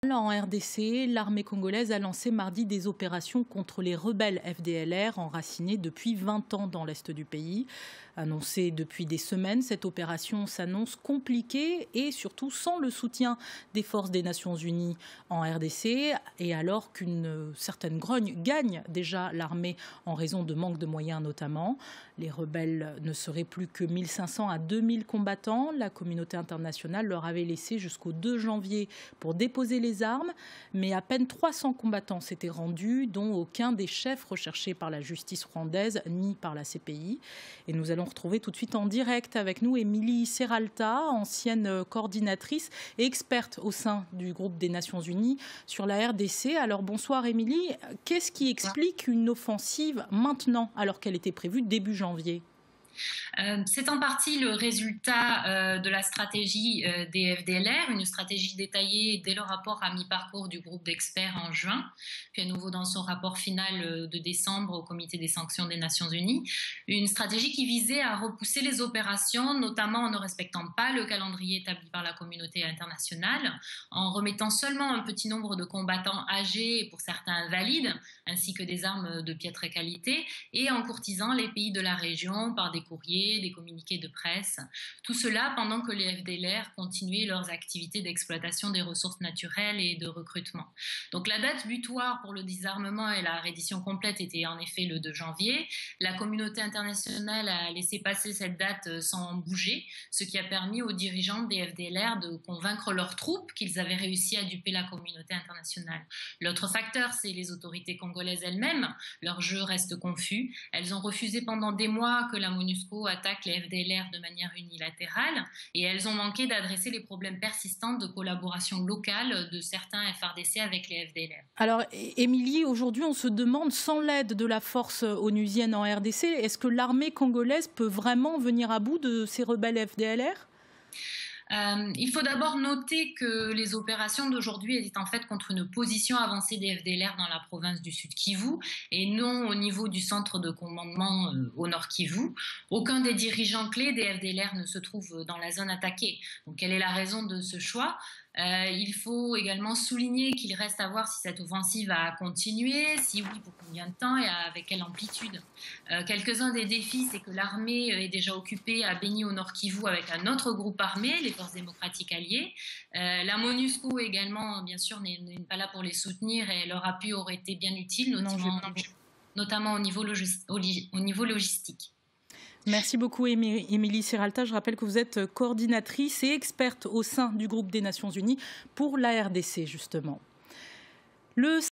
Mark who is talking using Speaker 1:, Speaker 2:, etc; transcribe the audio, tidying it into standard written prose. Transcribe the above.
Speaker 1: En RDC, l'armée congolaise a lancé mardi des opérations contre les rebelles FDLR enracinés depuis 20 ans dans l'est du pays. Annoncée depuis des semaines, cette opération s'annonce compliquée et surtout sans le soutien des forces des Nations Unies en RDC. Et alors qu'une certaine grogne gagne déjà l'armée en raison de manque de moyens notamment. Les rebelles ne seraient plus que 1500 à 2000 combattants. La communauté internationale leur avait laissé jusqu'au 2 janvier pour déposer les armes, mais à peine 300 combattants s'étaient rendus, dont aucun des chefs recherchés par la justice rwandaise ni par la CPI. Et nous allons retrouver tout de suite en direct avec nous Émilie Serralta, ancienne coordinatrice et experte au sein du groupe des Nations Unies sur la RDC. Alors bonsoir Émilie, qu'est-ce qui explique une offensive maintenant alors qu'elle était prévue début janvier ?
Speaker 2: C'est en partie le résultat de la stratégie des FDLR, une stratégie détaillée dès le rapport à mi-parcours du groupe d'experts en juin, puis à nouveau dans son rapport final de décembre au comité des sanctions des Nations Unies. Une stratégie qui visait à repousser les opérations, notamment en ne respectant pas le calendrier établi par la communauté internationale, en remettant seulement un petit nombre de combattants âgés et pour certains valides, ainsi que des armes de piètre qualité, et en courtisant les pays de la région par des courriers, des communiqués de presse. Tout cela pendant que les FDLR continuaient leurs activités d'exploitation des ressources naturelles et de recrutement. Donc la date butoir pour le désarmement et la reddition complète était en effet le 2 janvier. La communauté internationale a laissé passer cette date sans bouger, ce qui a permis aux dirigeants des FDLR de convaincre leurs troupes qu'ils avaient réussi à duper la communauté internationale. L'autre facteur, c'est les autorités congolaises elles-mêmes. Leur jeu reste confus. Elles ont refusé pendant des mois que la MONUSCO attaque les FDLR de manière unilatérale et elles ont manqué d'adresser les problèmes persistants de collaboration locale de certains FARDC avec les FDLR.
Speaker 1: Alors, Émilie, aujourd'hui, on se demande, sans l'aide de la force onusienne en RDC, est-ce que l'armée congolaise peut vraiment venir à bout de ces rebelles FDLR ?
Speaker 2: Il faut d'abord noter que les opérations d'aujourd'hui étaient en fait contre une position avancée des FDLR dans la province du Sud Kivu et non au niveau du centre de commandement au Nord Kivu. Aucun des dirigeants clés des FDLR ne se trouve dans la zone attaquée. Donc quelle est la raison de ce choix ? Il faut également souligner qu'il reste à voir si cette offensive va continuer, si oui, pour combien de temps et avec quelle amplitude. Quelques-uns des défis, c'est que l'armée est déjà occupée à Beni au Nord Kivu avec un autre groupe armé, les forces démocratiques alliées. La MONUSCO également, bien sûr, n'est pas là pour les soutenir et leur appui aurait été bien utile, notamment au niveau logistique.
Speaker 1: Merci beaucoup Émilie Serralta. Je rappelle que vous êtes coordinatrice et experte au sein du groupe des Nations Unies pour la RDC justement.